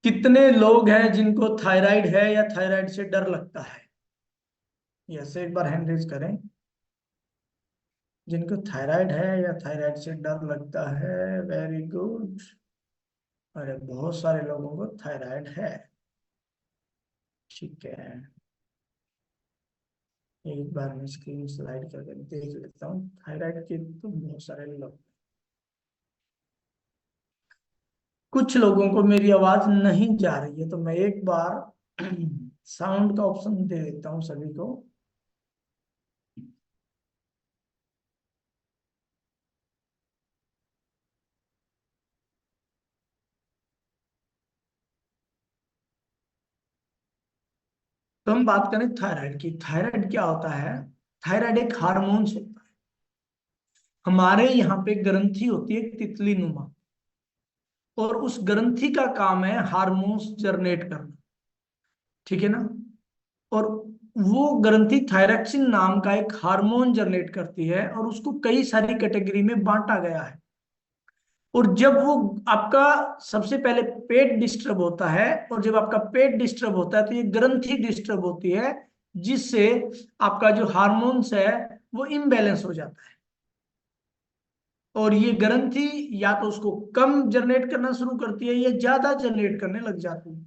कितने लोग हैं जिनको थायराइड है या थायराइड से डर लगता है? यस, एक बार हैंड रेज करें। जिनको थायराइड है या थायराइड से डर लगता है, वेरी गुड। अरे बहुत सारे लोगों को थायराइड है। ठीक है, एक बार मैं स्क्रीन स्लाइड करके देख लेता हूँ। थायराइड के तो बहुत सारे लोग, कुछ लोगों को मेरी आवाज नहीं जा रही है, तो मैं एक बार साउंड का ऑप्शन दे देता हूँ सभी को। तो हम बात करें थायराइड की। थायराइड क्या होता है? थायराइड एक हार्मोन्स होता है। हमारे यहाँ पे ग्रंथि होती है तितली नुमा, और उस ग्रंथि का काम है हार्मोन्स जनरेट करना। ठीक है ना? और वो ग्रंथि थायरॉक्सिन नाम का एक हार्मोन जनरेट करती है, और उसको कई सारी कैटेगरी में बांटा गया है। और जब वो आपका सबसे पहले पेट डिस्टर्ब होता है, और जब आपका पेट डिस्टर्ब होता है तो ये ग्रंथि डिस्टर्ब होती है, जिससे आपका जो हार्मोन्स है वो इम्बैलेंस हो जाता है। और ये ग्रंथि या तो उसको कम जनरेट करना शुरू करती है या ज्यादा जनरेट करने लग जाती है।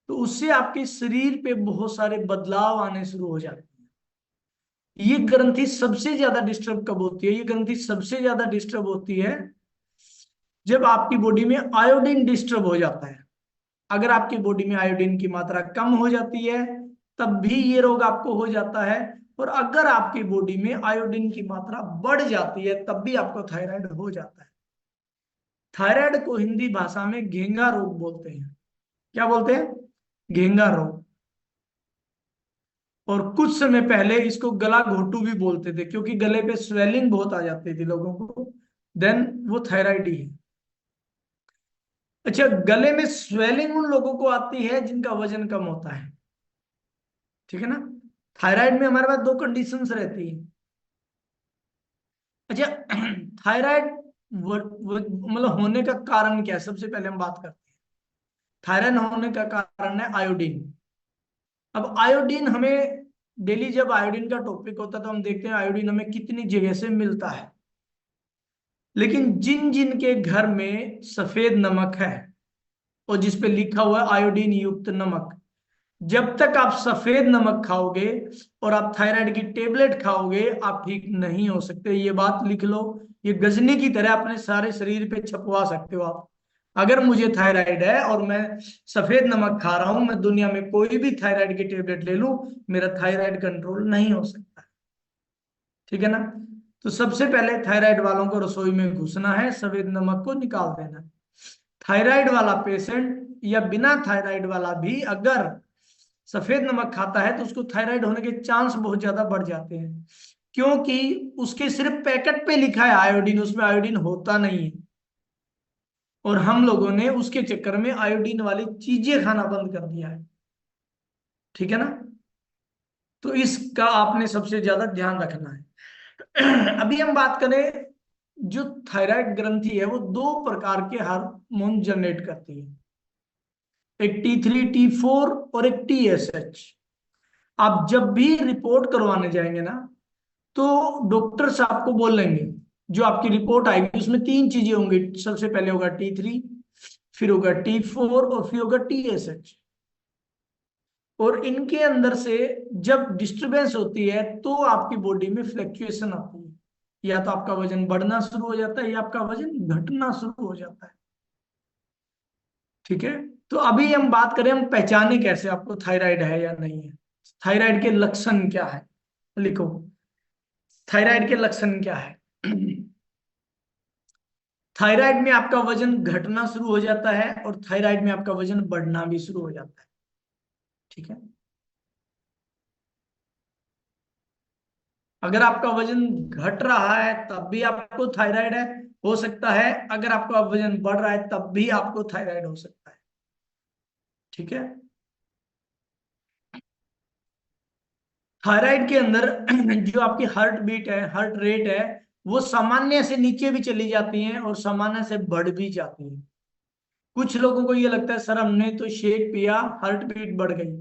तो उससे आपके शरीर पे बहुत सारे बदलाव आने शुरू हो जाते हैं। ये ग्रंथि सबसे ज्यादा डिस्टर्ब कब होती है? ये ग्रंथि सबसे ज्यादा डिस्टर्ब होती है जब आपकी बॉडी में आयोडीन डिस्टर्ब हो जाता है। अगर आपकी बॉडी में आयोडीन की मात्रा कम हो जाती है, तब भी ये रोग आपको हो जाता है। और अगर आपकी बॉडी में आयोडीन की मात्रा बढ़ जाती है, तब भी आपको थायराइड हो जाता है। थायराइड को हिंदी भाषा में घेंगा रोग बोलते हैं। क्या बोलते हैं? घेंगा रोग। और कुछ समय पहले इसको गला घोटू भी बोलते थे, क्योंकि गले पे स्वेलिंग बहुत आ जाती थी लोगों को। देन वो थायराइड ही है। अच्छा, गले में स्वेलिंग उन लोगों को आती है जिनका वजन कम होता है। ठीक है ना? थायराइड में हमारे पास दो कंडीशंस रहती है। अच्छा, थायराइड मतलब होने का कारण क्या है, सबसे पहले हम बात करते हैं। थायराइड होने का कारण है आयोडीन। अब आयोडीन हमें डेली, जब आयोडीन का टॉपिक होता है तो हम देखते हैं आयोडीन हमें कितनी जगह से मिलता है। लेकिन जिन जिन के घर में सफेद नमक है और जिस पे लिखा हुआ है आयोडीन युक्त नमक, जब तक आप सफेद नमक खाओगे और आप थायराइड की टेबलेट खाओगे, आप ठीक नहीं हो सकते। ये बात लिख लो। ये गजनी की तरह अपने सारे शरीर पे छपवा सकते हो आप। अगर मुझे थायराइड है और मैं सफेद नमक खा रहा हूं, मैं दुनिया में कोई भी थायराइड की टेबलेट ले लूं, मेरा थायराइड कंट्रोल नहीं हो सकता। ठीक है ना? तो सबसे पहले थायराइड वालों को रसोई में घुसना है, सफेद नमक को निकाल देना है। थायराइड वाला पेशेंट या बिना थायराइड वाला भी अगर सफेद नमक खाता है तो उसको थायराइड होने के चांस बहुत ज्यादा बढ़ जाते हैं, क्योंकि उसके सिर्फ पैकेट पे लिखा है आयोडीन, उसमें आयोडीन होता नहीं है। और हम लोगों ने उसके चक्कर में आयोडीन वाली चीजें खाना बंद कर दिया है। ठीक है ना? तो इसका आपने सबसे ज्यादा ध्यान रखना है। अभी हम बात करें, जो थायराइड ग्रंथि है वो दो प्रकार के हार्मोन जनरेट करती है। एक T3 T4 और एक TSH। आप जब भी रिपोर्ट करवाने जाएंगे ना, तो डॉक्टर्स आपको बोलेंगे, जो आपकी रिपोर्ट आएगी उसमें तीन चीजें होंगी। सबसे पहले होगा T3, फिर होगा T4 और फिर होगा TSH। और इनके अंदर से जब डिस्टरबेंस होती है तो आपकी बॉडी में फ्लक्चुएशन आती है। या तो आपका वजन बढ़ना शुरू हो जाता है या आपका वजन घटना शुरू हो जाता है। ठीक है? तो अभी हम बात करें, हम पहचाने कैसे आपको थायराइड है या नहीं है। थायराइड के लक्षण क्या है? लिखो, थायराइड के लक्षण क्या है। थायराइड में आपका वजन घटना शुरू हो जाता है और थायराइड में आपका वजन बढ़ना भी शुरू हो जाता है। ठीक है? अगर आपका वजन घट रहा है तब भी आपको थायराइड है, हो सकता है। अगर आपका वजन बढ़ रहा है तब भी आपको थायराइड हो सकता है। ठीक है? थायराइड के अंदर जो आपकी हार्ट बीट है, हार्ट रेट है, वो सामान्य से नीचे भी चली जाती है और सामान्य से बढ़ भी जाती है। कुछ लोगों को ये लगता है सर हमने तो शेक पिया, हार्ट बीट बढ़ गई।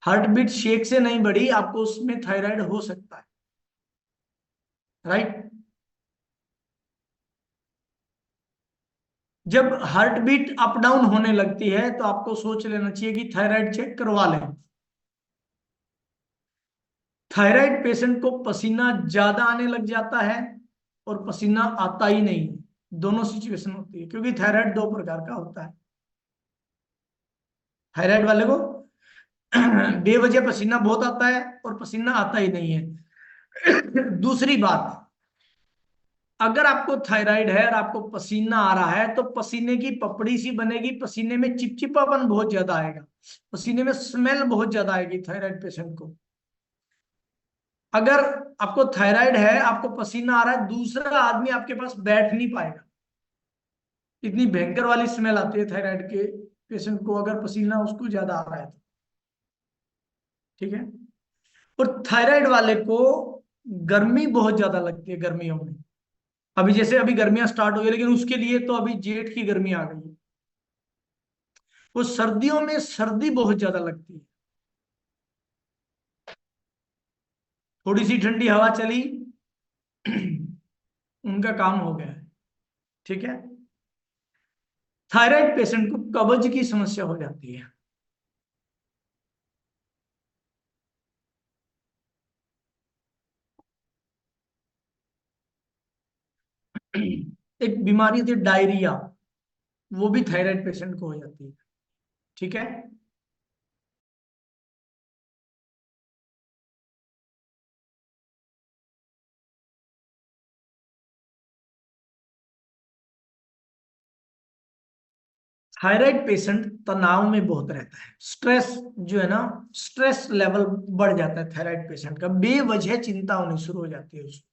हार्ट बीट शेक से नहीं बढ़ी, आपको उसमें थायराइड हो सकता है। राइट। जब हार्ट बीट अप डाउन होने लगती है तो आपको सोच लेना चाहिए कि थायराइड चेक करवा लें। थायराइड पेशेंट को पसीना ज्यादा आने लग जाता है और पसीना आता ही नहीं, दोनों सिचुएशन होती है, क्योंकि थायराइड दो प्रकार का होता है। थायराइड वाले को बेवजह पसीना बहुत आता है और पसीना आता ही नहीं है। दूसरी बात, अगर आपको थायराइड है और आपको पसीना आ रहा है तो पसीने की पपड़ी सी बनेगी, पसीने में चिपचिपापन बहुत ज्यादा आएगा, पसीने में स्मेल बहुत ज्यादा आएगी थायराइड पेशेंट को। अगर आपको थायराइड है, आपको पसीना आ रहा है, दूसरा आदमी आपके पास बैठ नहीं पाएगा, इतनी भयंकर वाली स्मेल आती है थायराइड के पेशेंट को अगर पसीना उसको ज्यादा आ रहा है तो। ठीक है। और थायराइड वाले को गर्मी बहुत ज्यादा लगती है गर्मियों में। अभी जैसे अभी गर्मियां स्टार्ट हो गई, लेकिन उसके लिए तो अभी जेठ की गर्मी आ गई है। वो सर्दियों में सर्दी बहुत ज्यादा लगती है, थोड़ी सी ठंडी हवा चली उनका काम हो गया है। ठीक है। थायराइड पेशेंट को कब्ज की समस्या हो जाती है। एक बीमारी थी डायरिया, वो भी थायराइड पेशेंट को हो जाती है। ठीक है। थायराइड पेशेंट तनाव में बहुत रहता है, स्ट्रेस जो है ना, स्ट्रेस लेवल बढ़ जाता है थायराइड पेशेंट का, बेवजह चिंता होनी शुरू हो जाती है उसको।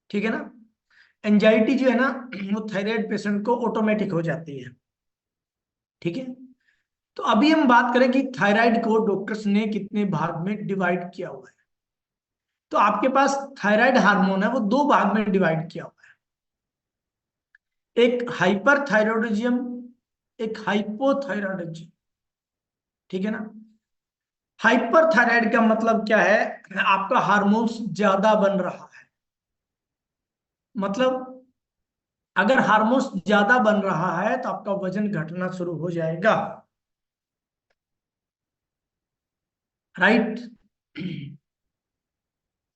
ठीक है ना। एंजाइटी जो है ना, वो थायराइड पेशेंट को ऑटोमेटिक हो जाती है। ठीक है। तो अभी हम बात करें कि थायराइड को डॉक्टर्स ने कितने भाग में डिवाइड किया हुआ है। तो आपके पास थायराइड हार्मोन है, वो दो भाग में डिवाइड किया हुआ है, एक हाइपर थायरॉयडिज्म, एक हाइपोथायरॉयडिज्म। ठीक है ना। हाइपर थायराइड का मतलब क्या है, आपका हार्मोन्स ज्यादा बन रहा है। मतलब अगर हार्मोन्स ज्यादा बन रहा है तो आपका वजन घटना शुरू हो जाएगा। राइट।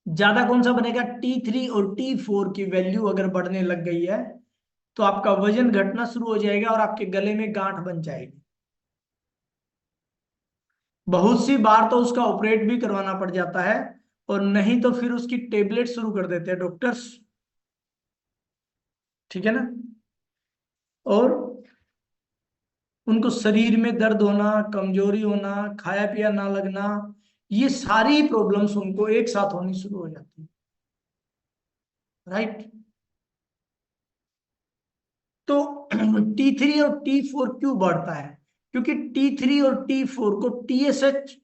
ज्यादा कौन सा बनेगा, T3 और T4 की वैल्यू अगर बढ़ने लग गई है तो आपका वजन घटना शुरू हो जाएगा और आपके गले में गांठ बन जाएगी। बहुत सी बार तो उसका ऑपरेट भी करवाना पड़ जाता है, और नहीं तो फिर उसकी टेबलेट शुरू कर देते हैं डॉक्टर्स। ठीक है ना। और उनको शरीर में दर्द होना, कमजोरी होना, खाया पिया ना लगना, ये सारी प्रॉब्लम्स उनको एक साथ होनी शुरू हो जाती है। राइट। तो T3 और T4 क्यों बढ़ता है, क्योंकि T3 और T4 को TSH,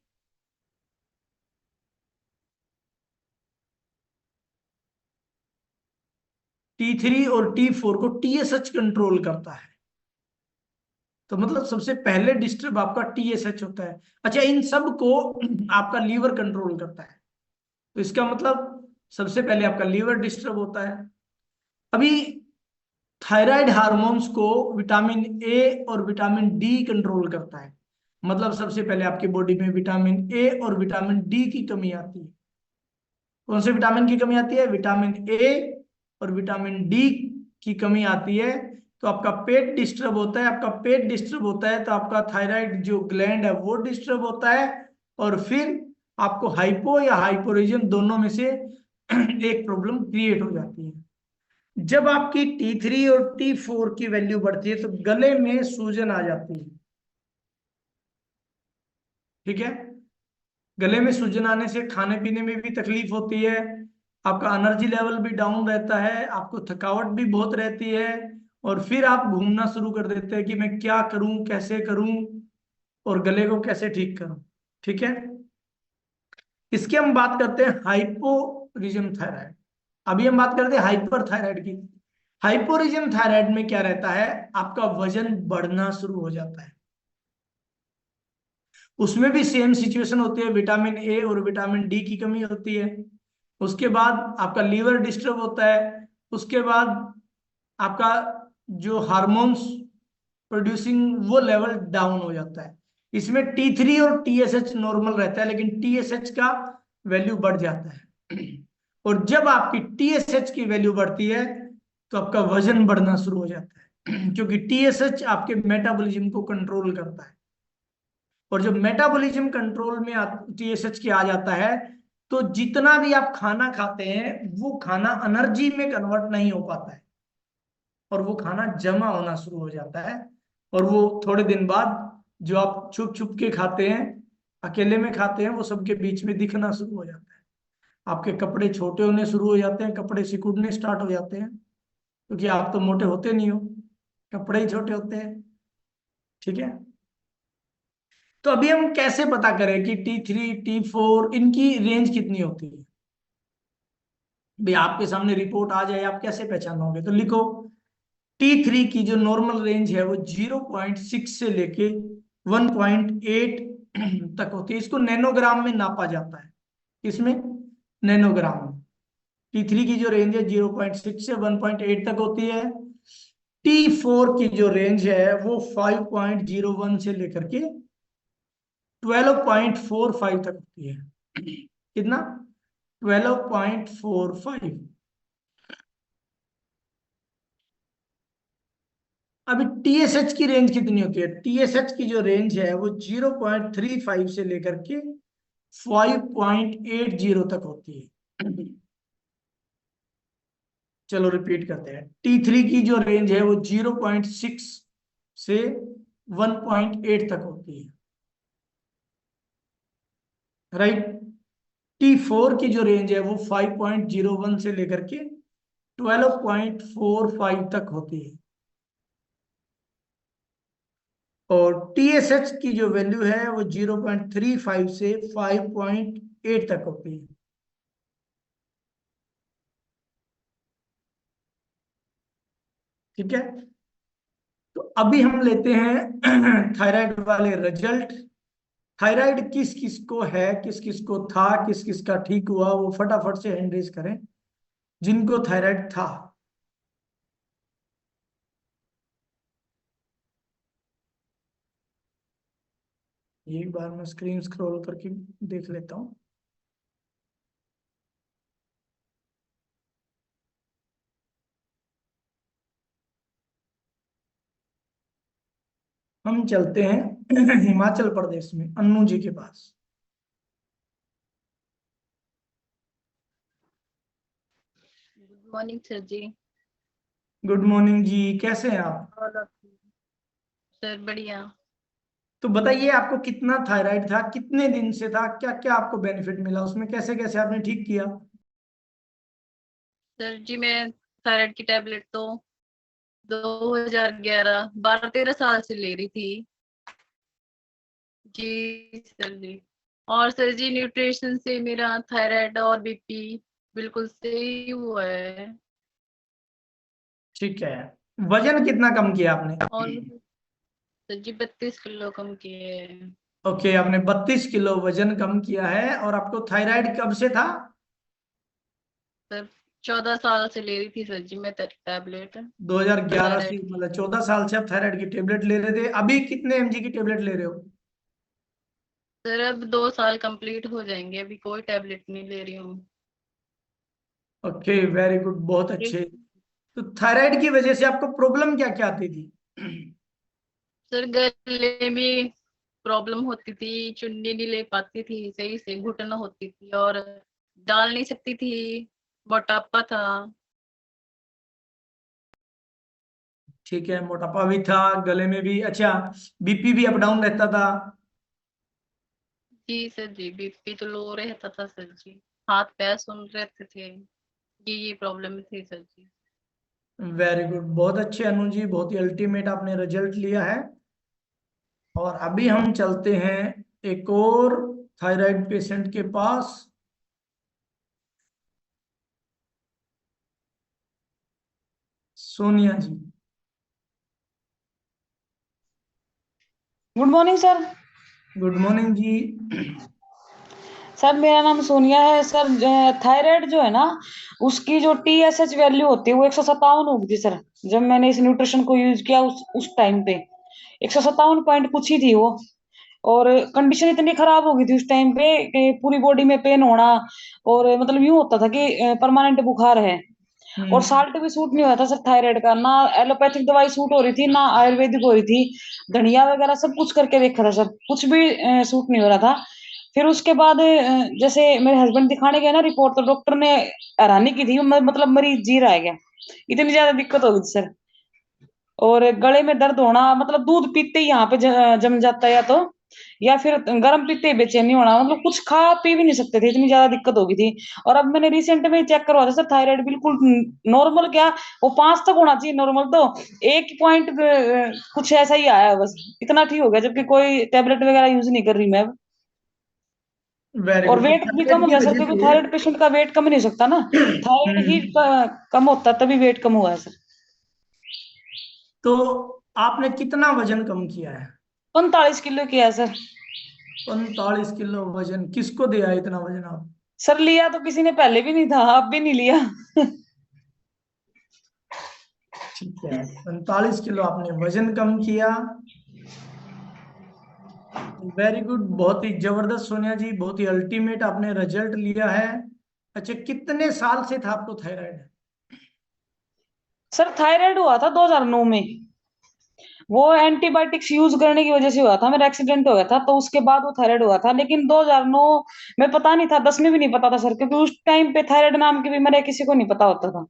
T3 और T4 को TSH कंट्रोल करता है। तो मतलब सबसे पहले डिस्टर्ब आपका TSH होता है। अच्छा, इन सब को आपका लीवर कंट्रोल करता है, तो इसका मतलब सबसे पहले आपका लीवर डिस्टर्ब होता है। अभी थायराइड हार्मोन्स को विटामिन ए और विटामिन डी कंट्रोल करता है। मतलब सबसे पहले आपकी बॉडी में विटामिन ए और विटामिन डी की कमी आती है। कौन से विटामिन की कमी आती है, विटामिन ए और विटामिन डी की कमी आती है, तो आपका पेट डिस्टर्ब होता है। आपका पेट डिस्टर्ब होता है तो आपका थायराइड जो ग्लैंड है वो डिस्टर्ब होता है, और फिर आपको हाइपो या हाइपोरिजम दोनों में से एक प्रॉब्लम क्रिएट हो जाती है। जब आपकी T3 और T4 की वैल्यू बढ़ती है तो गले में सूजन आ जाती है। ठीक है। गले में सूजन आने से खाने पीने में भी तकलीफ होती है, आपका एनर्जी लेवल भी डाउन रहता है, आपको थकावट भी बहुत रहती है, और फिर आप घूमना शुरू कर देते हैं कि मैं क्या करूं, कैसे करूं, और गले को कैसे ठीक करूं। ठीक है। इसकी हम बात करते हैं हाइपोरिज्म थायराइड। अभी हम बात करते हैं हाइपर थायराइड की। हाइपोरिजम थायराइड में क्या रहता है, आपका वजन बढ़ना शुरू हो जाता है। उसमें भी सेम सिचुएशन होती है, विटामिन ए और विटामिन डी की कमी होती है। उसके बाद आपका लीवर डिस्टर्ब होता है। उसके बाद आपका जो हार्मोन्स प्रोड्यूसिंग वो लेवल डाउन हो जाता है। इसमें T3 और TSH नॉर्मल रहता है, लेकिन TSH का वैल्यू बढ़ जाता है। और जब आपकी TSH की वैल्यू बढ़ती है तो आपका वजन बढ़ना शुरू हो जाता है, क्योंकि TSH आपके मेटाबॉलिज्म को कंट्रोल करता है। और जब मेटाबॉलिज्म कंट्रोल में TSH की आ जाता है, तो जितना भी आप खाना खाते हैं वो खाना एनर्जी में कन्वर्ट नहीं हो पाता है, और वो खाना जमा होना शुरू हो जाता है। और वो थोड़े दिन बाद जो आप छुप छुप के खाते हैं, अकेले में खाते हैं, वो सबके बीच में दिखना शुरू हो जाता है। आपके कपड़े छोटे होने शुरू हो जाते हैं, कपड़े सिकुड़ने स्टार्ट हो जाते हैं, क्योंकि आप तो मोटे होते नहीं हो, कपड़े ही छोटे होते हैं। ठीक है। तो अभी हम कैसे पता करें कि T3 T4 इनकी रेंज कितनी होती है। भाई आपके सामने रिपोर्ट आ जाए, आप कैसे पहचानोगे, तो लिखो T3 की जो नॉर्मल रेंज है वो 0.6 से लेके 1.8 तक होती है। इसको नैनोग्राम में नापा जाता है। इसमें नैनोग्राम में T3 की जो रेंज है 0.6 से 1.8 तक होती है। T4 की जो रेंज है वो 5.01 से लेकर के 12.45 तक होती है। कितना? 12.45। अभी TSH की रेंज कितनी होती है? TSH की जो रेंज है वो 0.35 से लेकर के 5.80 तक होती है। चलो रिपीट करते हैं। T3 की जो रेंज है वो 0.6 से 1.8 तक होती है, राइट। T4 की जो रेंज है वो 5.01 से लेकर के 12.45 तक होती है। और TSH की जो वैल्यू है वो 0.35 से 5.8 तक होती है। ठीक है। तो अभी हम लेते हैं थायराइड वाले रिजल्ट। थायराइड किस किस को है, किस किस को था, किस किस का ठीक हुआ, वो फटाफट से हैंड रेज करें जिनको थायराइड था। एक बार मैं स्क्रीन स्क्रॉल करके देख लेता हूँ। हम चलते हैं हिमाचल प्रदेश में अन्नू जी के पास। गुड मॉर्निंग सर जी। गुड मॉर्निंग जी, कैसे हैं आप? और सर बढ़िया। तो बताइए आपको कितना थायराइड था, कितने दिन से था, क्या क्या आपको बेनिफिट मिला उसमें, कैसे कैसे आपने ठीक किया? सर जी मैं थायराइड की टैबलेट तो 2011 12-13 साल से ले रही थी जी सर जी। और सर जी न्यूट्रिशन से मेरा थायराइड और बीपी बिल्कुल सही हुआ है। ठीक है। वजन कितना कम किया आपने? और सर जी 32 किलो कम किए हैं। ओके, आपने 32 किलो वजन कम किया है। और आपको थायराइड कब से था? सर 14 साल से ले रही थी सर जी मैं टैबलेट 2011 से, थायराइड की। मतलब 14 साल से आप थायराइड की टेबलेट ले रहे थे। अभी कितने mg की टेबलेट ले रहे हो? सर अब 2 साल कंप्लीट हो जाएंगे, अभी कोई टैबलेट नहीं ले रही हूँ। ओके, वेरी गुड, बहुत अच्छे। तो थायराइड की वजह से आपको प्रॉब्लम क्या क्या आती थी? सर गले में प्रॉब्लम होती थी, चुन्नी नहीं ले पाती थी सही से, घुटन होती थी और डाल नहीं सकती थी, मोटापा था। ठीक है, मोटापा भी था, गले में भी। अच्छा, बीपी भी अप डाउन रहता था? जी सर जी बीपी तो लो रहता था सर जी, हाथ पैर सुन रहते थे, ये प्रॉब्लम थी सर जी। वेरी गुड, बहुत अच्छे अनु जी, बहुत ही अल्टीमेट आपने रिजल्ट लिया है। और अभी हम चलते हैं एक और थायराइड पेशेंट के पास। Sonia ji. Good morning sir. Good morning जी। सर मेरा नाम सोनिया है सर। थायराइड जो है ना, उसकी जो TSH वैल्यू होती है वो 157 होगी थी सर। जब मैंने इस न्यूट्रिशन को यूज किया उस टाइम पे 157 पॉइंट कुछ ही थी वो। और कंडीशन इतनी खराब हो गई थी उस टाइम पे कि पूरी बॉडी में पेन होना, और मतलब यूं होता था कि परमानेंट बुखार है। और हम्म। साल्ट भी सूट नहीं हो रहा था सर थायराइड का, ना एलोपैथिक दवाई सूट हो रही थी ना आयुर्वेदिक हो रही थी। धनिया वगैरह सब कुछ करके देखा था सर, कुछ भी सूट नहीं हो रहा था। फिर उसके बाद जैसे मेरे हस्बैंड दिखाने गए ना रिपोर्ट, तो डॉक्टर ने हैरानी की थी, मतलब मरीज जी रहा है क्या, इतनी ज्यादा दिक्कत हो गई थी सर। और गले में दर्द होना, मतलब दूध पीते ही यहाँ पे जम जाता है, या फिर गर्म पीते ही बेचैनी होना, मतलब कुछ खा पी भी नहीं सकते थे, इतनी ज्यादा दिक्कत हो गई थी। और अब मैंने रिसेंट में चेक करवाया था सर, थायराइड बिल्कुल नॉर्मल, क्या वो 5 तक होना चाहिए नॉर्मल, तो 1 पॉइंट कुछ ऐसा ही आया है बस, इतना ठीक हो गया, जबकि कोई टेबलेट वगैरह यूज नहीं कर रही मैं अब। वेरी और गुड। तो वेट भी कम थायराइड हो की गया सर, वजह क्योंकि से थायराइड पेशेंट का वेट कम नहीं हो सकता ना, थायराइड ही कम होता तभी वेट कम हुआ है सर। तो आपने कितना वजन कम किया है? 45 किलो किया है सर। 45 किलो वजन किसको दिया इतना वजन आप? सर लिया तो किसी ने पहले भी नहीं था, अब भी नहीं लिया। ठीक है, 45 किलो आपने वजन कम किया। वेरी गुड, बहुत ही जबरदस्त सोनिया जी, बहुत ही अल्टीमेट आपने रिजल्ट लिया है। अच्छा, कितने साल से था आपको थायराइड? सर थायराइड हुआ था 2009 में, वो एंटीबायोटिक्स यूज करने की वजह से हुआ था, मेरा एक्सीडेंट हो गया था तो उसके बाद वो थायराइड हुआ था। लेकिन 2009 में पता नहीं था, 10 में भी नहीं पता था सर, क्योंकि उस टाइम पे थायराइड नाम की बीमारी किसी को नहीं पता होता था।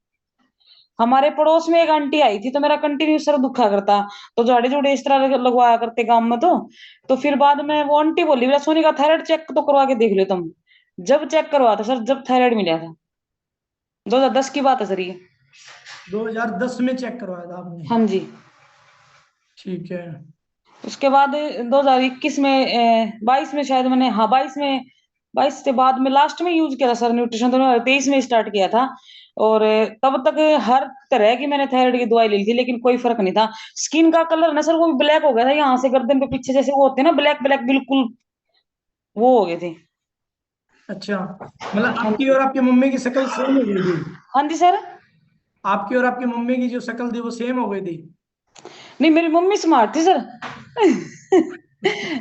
हमारे पड़ोस में एक आंटी आई थी, तो मेरा कंटिन्यू सर दुखा करता, तो झाड़े झूड़े इस तरह लगवाया करते गांव में। तो फिर बाद में वो आंटी बोली, बोला सोनी का थायराइड चेक तो करवा के देख लो तुम। जब चेक करवा था सर, जब थायराइड मिला था, 2010 की बात है सर ये। 2010 में चेक करवाया था आपने? हाँ जी। ठीक है। उसके बाद 2021 में 22 में शायद मैंने, हाँ 22 में, 22 के बाद में लास्ट में यूज किया था सर न्यूट्रिशन, तो 23 में स्टार्ट किया था। और तब तक हर तरह की मैंने थायराइड की दवाई ली थी, लेकिन कोई फर्क नहीं था। स्किन का कलर ना सर वो भी ब्लैक हो गया था, यहाँ से गर्दन पे पीछे जैसे वो होते हैं ना ब्लैक ब्लैक, बिल्कुल वो हो गए थे। अच्छा, मतलब हाँ आपकी जी। और आपकी मम्मी की शक्ल सेम हो गई थी? हाँ जी सर। आपकी और आपकी मम्मी की जो शक्ल थी वो सेम हो गई थी? नहीं मेरी मम्मी स्मार्ट थी सर।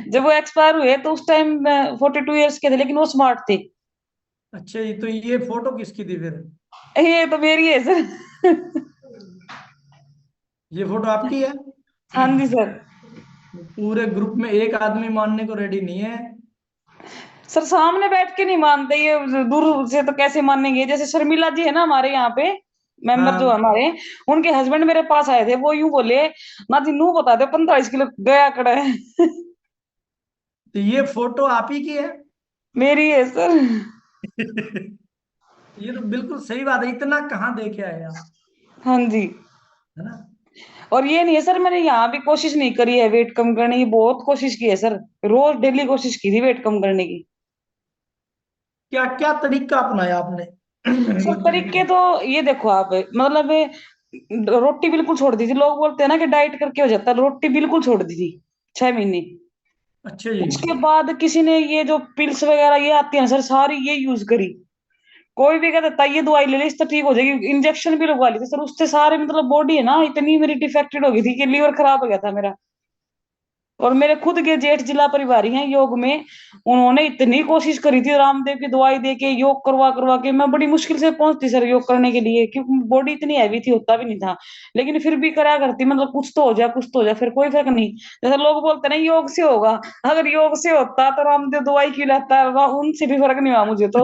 जब वो एक्सपायर हुए तो उस टाइम 42 ईयर्स के थे, लेकिन वो स्मार्ट थे। अच्छा, ये तो ये फोटो किसकी थी फिर? ये तो मेरी है सर। ये फोटो आपकी है? हाँ जी सर। पूरे ग्रुप में एक आदमी मानने को रेडी नहीं है। सर सामने बैठ के नहीं मानते ये, दूर से तो कैसे मानेंगे। जैसे शर्मिला जी है ना हमारे यहाँ पे मेंबर जो हाँ, हमारे, उनके हस्बैंड मेरे पास आए थे, वो यूं बोले, ना जी नू बता दे 45 किलो गया कड़ा है। तो ये फोटो आप ही की है? मेरी है सर। ये तो बिल्कुल सही बात है, इतना कहाँ दे के आए आप? हाँ जी। है ना? और ये नहीं है सर, मैंने यहाँ भी कोशिश नहीं करी है वेट कम करने की, बहुत कोशिश की है सर, रोज डेली कोशिश की थी वेट कम करने की। क्या क्या तरीका अपनाया आपने? सर तरीके तो ये देखो आप, मतलब रोटी बिल्कुल छोड़ दी थी, लोग बोलते हैं ना कि डाइट करके हो जाता है, रोटी बिल्कुल छोड़ दी थी 6 महीने। अच्छा जी। उसके बाद किसी ने ये जो पिल्स वगैरह ये आती है ना सर, सारी ये यूज करी। कोई भी कह देता है ये दवाई ले ले इससे ठीक हो जाएगी, इंजेक्शन भी लगवा ली थी सर, उससे सारे मतलब बॉडी है ना इतनी मेरी डिफेक्टेड हो गई थी कि लीवर खराब हो गया था मेरा। और मेरे खुद के जेठ जिला परिवारी हैं योग में, उन्होंने इतनी कोशिश करी थी रामदेव की दवाई दे के, योग करवा करवा के मैं बड़ी मुश्किल से पहुंचती सर योग करने के लिए, क्योंकि बॉडी इतनी हैवी थी, होता भी नहीं था। लेकिन फिर भी करा करती, मतलब कुछ तो हो जाए कुछ तो हो जाए, फिर कोई फर्क नहीं। जैसे लोग बोलते हैं ना योग से होगा, अगर योग से होता तो रामदेव दवाई क्यों लेता है, उनसे भी फर्क नहीं हुआ मुझे तो।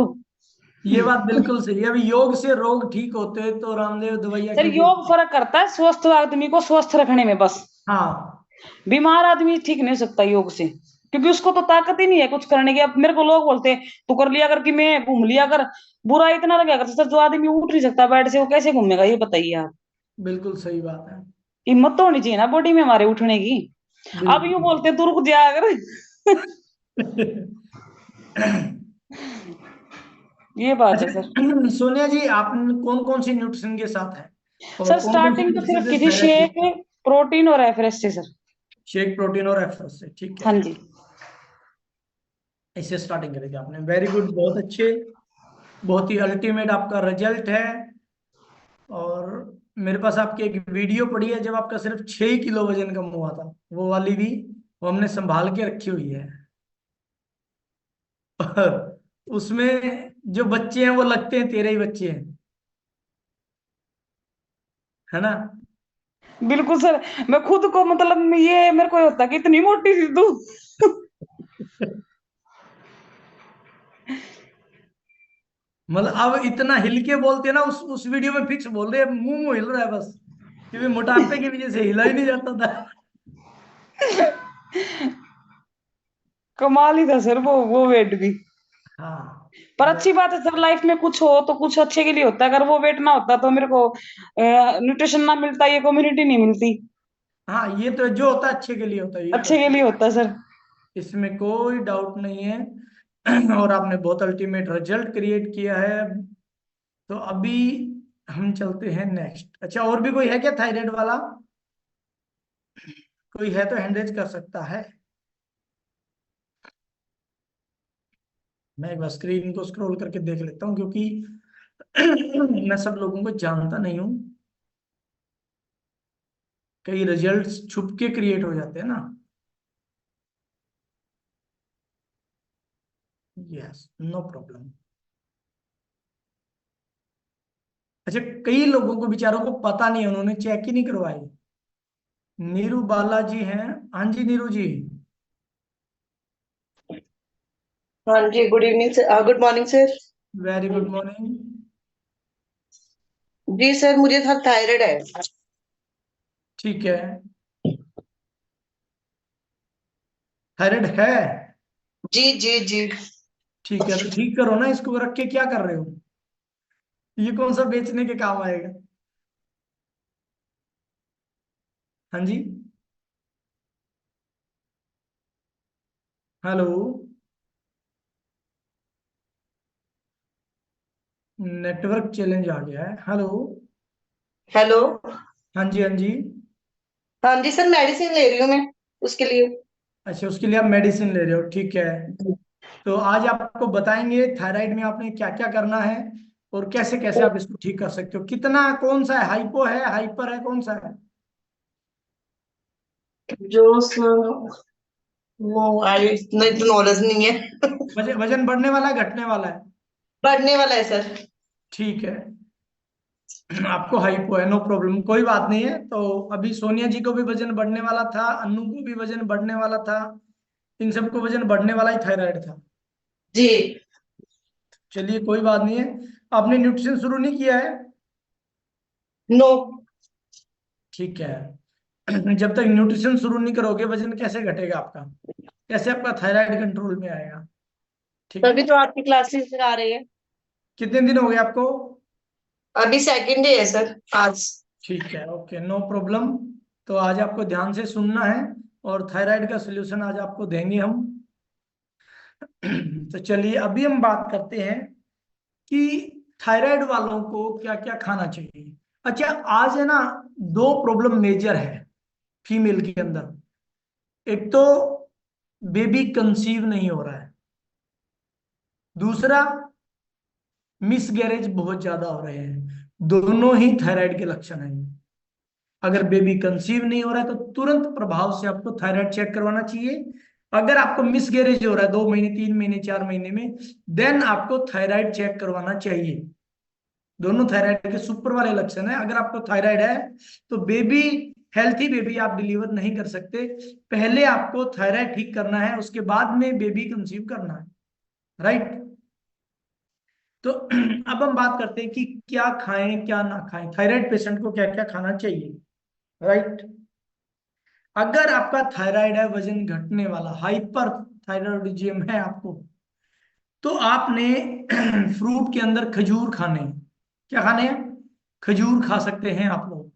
ये बात बिल्कुल सही है, अभी योग से रोग ठीक होते हैं तो रामदेव दवाइयाँ सर क्यों योग देते? फर्क करता है स्वस्थ आदमी को स्वस्थ रखने में बस, हाँ। बीमार आदमी ठीक नहीं हो सकता योग से, क्योंकि उसको तो ताकत ही नहीं है कुछ करने की। अब मेरे को लोग बोलते हैं तू कर लिया कर, कि मैं घूम लिया कर, बुरा इतना लगा कर सर, जो आदमी उठ नहीं सकता बेड से वो कैसे घूमेगा, ये बताइए आप। बिल्कुल सही बात है। हिम्मत तो होनी चाहिए ना बॉडी में हमारे उठने की। अब यूं बिल्कुल। बोलते हैं तू रुक जा अगर। ये बात है सर। अच्छा, सोनिया जी, आप कौन कौन सी न्यूट्रिशन के साथ है? और सर कौन कौन सी स्टार्टिंग तो मेडिसिन सिर्फ से की थी थायराइड शेक, ठीक? प्रोटीन और एफरेस से सर। शेक, प्रोटीन और एफर्स से, ठीक हाँ है। जी। इससे स्टार्टिंग करेगी आपने, वेरी गुड, बहुत अच्छे, बहुत ही अल्टीमेट आपका रिजल्ट है। और मेरे पास आपकी एक वीडियो पड़ी है जब आपका सिर्फ 6 किलो वजन कम हुआ था, वो वाली भी, वो हमने संभाल के रखी हुई है। उसमें जो बच्चे हैं वो लगते हैं तेरे ही बच्चे हैं, है ना? बिल्कुल सर, मैं खुद को मतलब ये मेरे को होता कि इतनी मोटी सी तू। मतलब अब इतना हिल के बोलते हैं ना, उस वीडियो में फिक्स बोल रहे हैं, मुंह मुंह हिल रहा है बस, क्योंकि मोटापे की वजह से हिला ही नहीं जाता था। कमाल ही था सर वो वेट भी। हाँ। पर अच्छी बात है सर, लाइफ में कुछ हो तो कुछ अच्छे के लिए होता है। अगर वो वेट ना होता तो मेरे को न्यूट्रिशन ना मिलता, ये कम्युनिटी नहीं मिलती। हाँ, ये तो जो होता है अच्छे के लिए होता है, ये तो अच्छे के लिए होता है सर। इसमें कोई डाउट नहीं है। और आपने बहुत अल्टीमेट रिजल्ट क्रिएट किया है। तो अभी हम चलते हैं नेक्स्ट। अच्छा, और भी कोई है क्या थायराइड वाला? कोई है तो हैंड रेज कर सकता है। मैं एक बार स्क्रीन को स्क्रॉल करके देख लेता हूँ, क्योंकि मैं सब लोगों को जानता नहीं हूँ, कई रिजल्ट्स छुप के क्रिएट हो जाते हैं ना। Yes, no problem. अच्छा, कई लोगों को बेचारों को पता नहीं है, उन्होंने चेक ही नहीं करवाई। नीरू बालाजी हैं? हाँ जी नीरू जी। हाँ जी, good evening sir, good morning sir. Very good morning. जी सर, मुझे था थायराइड है। ठीक है, थायराइड है। जी जी जी। ठीक है, तो ठीक करो ना इसको, रख के क्या कर रहे हो? ये कौन सा बेचने के काम आएगा? हाँ जी, हेलो, नेटवर्क चैलेंज आ गया है। Hello, hello. हाँ जी, हाँ जी। हाँ जी सर, मेडिसिन ले रही हूँ मैं उसके लिए। अच्छा, उसके लिए आप मेडिसिन ले रहे हो, ठीक है। तो आज आपको बताएंगे थायराइड में आपने क्या क्या करना है, और कैसे कैसे आप इसको ठीक कर सकते हो। कितना, कौन सा है, हाइपो है, हाइपर है, कौन सा है? जो सर, वो आई इतना इतना नॉलेज नहीं है। वजन वजन बढ़ने वाला है, घटने वाला है? बढ़ने वाला है सर। ठीक है। आपको हाइपो है, नो प्रॉब्लम, कोई बात नहीं है। तो अभी सोनिया जी को भी वजन बढ़ने वाला था, अन्नू को भी वजन बढ़ने वाला था, इन सबको वजन बढ़ने वाला ही थायराइड था। जी। चलिए, कोई बात नहीं है। आपने न्यूट्रिशन शुरू नहीं किया है? नो। ठीक है। जब तक न्यूट्रिशन शुरू नहीं करोगे, वजन कैसे घटेगा आपका, कैसे आपका थायराइड कंट्रोल में आएगा? ठीक है। तभी तो आपकी क्लासेस आ रही है। कितने दिन हो गए आपको? अभी सेकंड डे है सर आज। ठीक है, ओके, नो प्रॉब्लम। तो आज आपको ध्यान से सुनना है, और थायराइड का सोल्यूशन आज आपको देंगे हम। तो चलिए, अभी हम बात करते हैं कि थायराइड वालों को क्या क्या खाना चाहिए। अच्छा, आज है ना, दो प्रॉब्लम मेजर है फीमेल के अंदर। एक तो बेबी कंसीव नहीं हो रहा है, दूसरा मिसगैरेज बहुत ज्यादा हो रहे हैं। दोनों ही थायराइड के लक्षण हैं। अगर बेबी कंसीव नहीं हो रहा है तो तुरंत प्रभाव से आपको थायराइड चेक करवाना चाहिए। अगर आपको मिसगैरेज हो रहा है 2 महीने, 3 महीने, 4 महीने में, देन आपको थायराइड चेक करवाना चाहिए। दोनों थायराइड के सुपर वाले लक्षण है। अगर आपको थायराइड है तो बेबी, हेल्थी बेबी आप डिलीवर नहीं कर सकते। पहले आपको थायराइड ठीक करना है, उसके बाद में बेबी कंसीव करना है, राइट? तो अब हम बात करते हैं कि क्या खाएं क्या ना खाएं, थायराइड पेशेंट को क्या क्या खाना चाहिए, राइट? अगर आपका थायराइड है, वजन घटने वाला, हाइपर थायराइडिज्म है आपको, तो आपने फ्रूट के अंदर खजूर खाने हैं। क्या खाने हैं? खजूर खा सकते हैं आप लोग,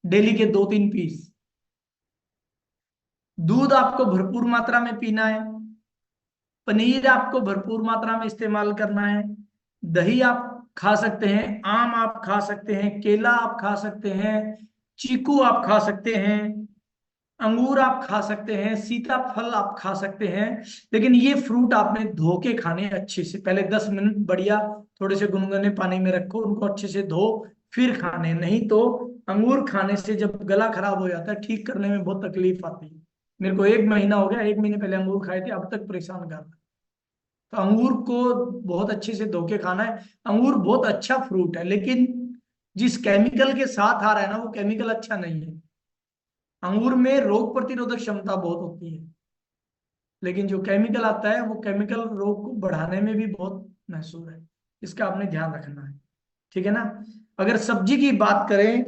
डेली के 2-3 पीस। दूध आपको भरपूर मात्रा में पीना है। पनीर आपको भरपूर मात्रा में इस्तेमाल करना है। दही आप खा सकते हैं, आम आप खा सकते हैं, केला आप खा सकते हैं, चीकू आप खा सकते हैं, अंगूर आप खा सकते हैं, सीताफल आप खा सकते हैं। लेकिन ये फ्रूट आपने धो के खाने हैं अच्छे से, पहले 10 मिनट बढ़िया थोड़े से गुनगुने पानी में रखो, उनको अच्छे से धो फिर खाने। नहीं तो अंगूर खाने से जब गला खराब हो जाता है, ठीक करने में बहुत तकलीफ आती है। मेरे को 1 महीना हो गया, 1 महीने पहले अंगूर खाए थे, अब तक परेशान कर रहा है। तो अंगूर को बहुत अच्छे से धो के खाना है। अंगूर बहुत अच्छा फ्रूट है, लेकिन जिस केमिकल के साथ आ रहा है ना, वो केमिकल अच्छा नहीं है। अंगूर में रोग प्रतिरोधक क्षमता बहुत होती है, लेकिन जो केमिकल आता है वो केमिकल रोग को बढ़ाने में भी बहुत महसूर है। इसका आपने ध्यान रखना है, ठीक है ना। अगर सब्जी की बात करें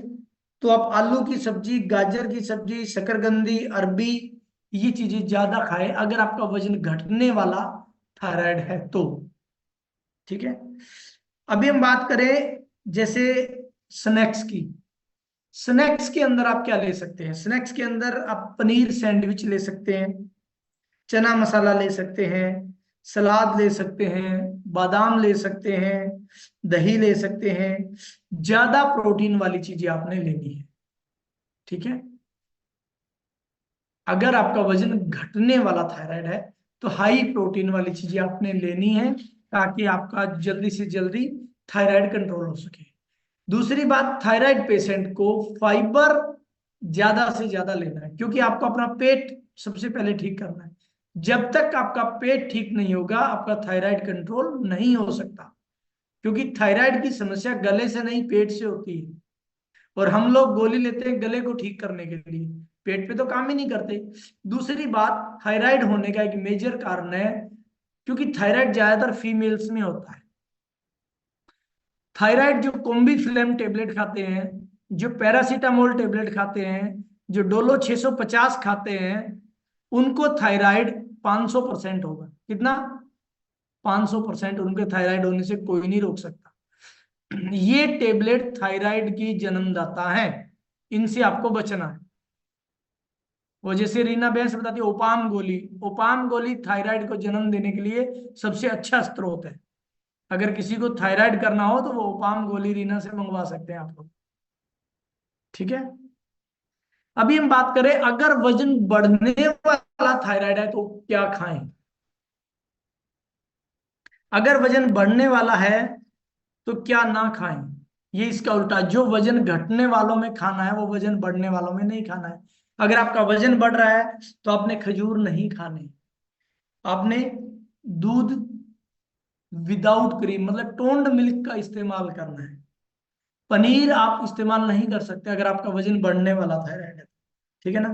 तो आप आलू की सब्जी, गाजर की सब्जी, शकरकंदी, अरबी, ये चीजें ज्यादा खाएं अगर आपका वजन घटने वाला थायराइड है तो, ठीक है। अभी हम बात करें जैसे स्नैक्स की। स्नैक्स के अंदर आप क्या ले सकते हैं? स्नैक्स के अंदर आप पनीर सैंडविच ले सकते हैं, चना मसाला ले सकते हैं, सलाद ले सकते हैं, बादाम ले सकते हैं, दही ले सकते हैं। ज्यादा प्रोटीन वाली चीजें आपने लेनी है, ठीक है। अगर आपका वजन घटने वाला थायराइड है तो हाई प्रोटीन वाली चीजें आपने लेनी है, ताकि आपका जल्दी से जल्दी थायराइड कंट्रोल हो सके। दूसरी बात, थायराइड पेशेंट को फाइबर ज्यादा से ज्यादा लेना है, क्योंकि आपको अपना पेट सबसे पहले ठीक करना है। जब तक आपका पेट ठीक नहीं होगा, आपका थायराइड कंट्रोल नहीं हो सकता, क्योंकि थायराइड की समस्या गले से नहीं पेट से होती है। और हम लोग गोली लेते हैं गले को ठीक करने के लिए, पेट पे तो काम ही नहीं करते। दूसरी बात, थायराइड होने का एक मेजर कारण है, क्योंकि थायराइड ज्यादातर फीमेल्स में होता है। थायराइड जो कॉम्बीफ्लेम टेबलेट खाते हैं, जो पैरासीटामोल टेबलेट खाते हैं, जो डोलो 650 खाते हैं, उनको थायराइड 500% होगा। कितना? 500% उनके थायराइड होने से कोई नहीं रोक सकता। ये टेबलेट थायराइड की जन्मदाता है, इनसे आपको बचना है। वो जैसे रीना बहस बताती है, ओपाम गोली, ओपाम गोली थायराइड को जन्म देने के लिए सबसे अच्छा स्रोत है। अगर किसी को थायराइड करना हो तो वो ओपाम गोली रीना से मंगवा सकते हैं आप लोग, ठीक है। अभी हम बात करें, अगर वजन बढ़ने वाला थायराइड है तो क्या खाएं। अगर वजन बढ़ने वाला है तो क्या ना खाएं। ये इसका उल्टा, जो वजन घटने वालों में खाना है वो वजन बढ़ने वालों में नहीं खाना है। अगर आपका वजन बढ़ रहा है तो आपने खजूर नहीं खाने, आपने दूध विदाउट क्रीम मतलब टोन्ड मिल्क का इस्तेमाल करना है। पनीर आप इस्तेमाल नहीं कर सकते अगर आपका वजन बढ़ने वाला थायराइड है, ठीक है ना।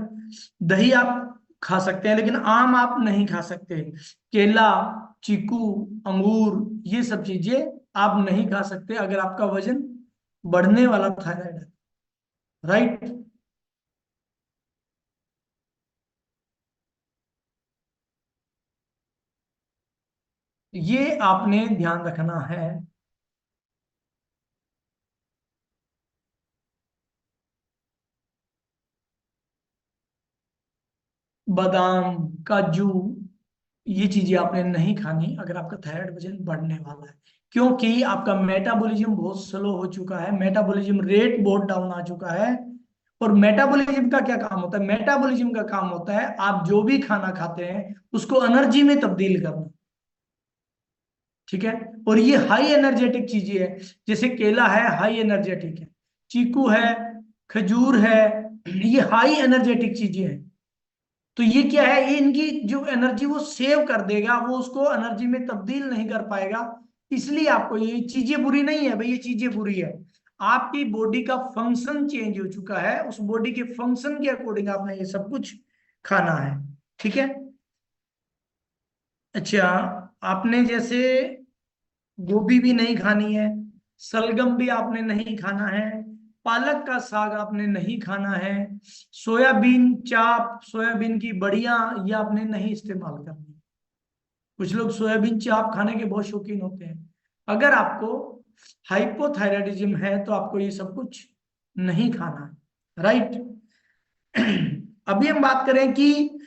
दही आप खा सकते हैं, लेकिन आम आप नहीं खा सकते। केला, चीकू, अंगूर, ये सब चीजें आप नहीं खा सकते अगर आपका वजन बढ़ने वाला थायराइड है, राइट। ये आपने ध्यान रखना है। बादाम, काजू, ये चीजें आपने नहीं खानी अगर आपका थायराइड वजन बढ़ने वाला है, क्योंकि आपका मेटाबॉलिज्म बहुत स्लो हो चुका है, मेटाबॉलिज्म रेट बहुत डाउन आ चुका है। और मेटाबॉलिज्म का क्या काम होता है? मेटाबॉलिज्म का काम होता है आप जो भी खाना खाते हैं उसको एनर्जी में तब्दील करना, ठीक है। और ये हाई एनर्जेटिक चीजें है, जैसे केला है हाई एनर्जेटिक है, चीकू है, खजूर है, ये हाई एनर्जेटिक चीजें हैं। तो ये क्या है, ये इनकी जो एनर्जी वो सेव कर देगा, वो उसको एनर्जी में तब्दील नहीं कर पाएगा। इसलिए आपको ये चीजें बुरी नहीं है भाई, ये चीजें बुरी है। आपकी बॉडी का फंक्शन चेंज हो चुका है, उस बॉडी के फंक्शन के अकॉर्डिंग आपने ये सब कुछ खाना है, ठीक है। अच्छा, आपने जैसे गोभी भी नहीं खानी है, सलगम भी आपने नहीं खाना है, पालक का साग आपने नहीं खाना है, सोयाबीन चाप, सोयाबीन की बड़ियां, ये आपने नहीं इस्तेमाल करनी। कुछ लोग सोयाबीन चाप खाने के बहुत शौकीन होते हैं। अगर आपको हाइपोथायराइडिज्म है तो आपको ये सब कुछ नहीं खाना है, राइट। अभी हम बात करें कि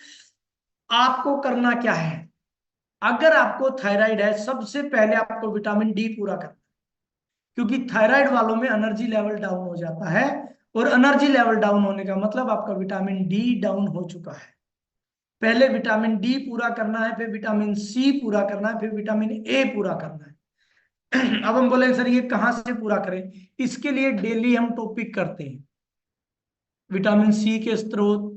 आपको करना क्या है। अगर आपको थायराइड है, सबसे पहले आपको विटामिन डी पूरा करना है। क्योंकि थायराइड वालों में एनर्जी लेवल डाउन हो जाता है, और एनर्जी लेवल डाउन होने का मतलब आपका विटामिन डी डाउन हो चुका है। पहले विटामिन डी पूरा करना है, फिर विटामिन सी पूरा करना है, फिर विटामिन ए पूरा करना है। अब हम बोले सर ये कहाँ से पूरा करें, इसके लिए डेली हम टॉपिक करते हैं, विटामिन सी के स्रोत,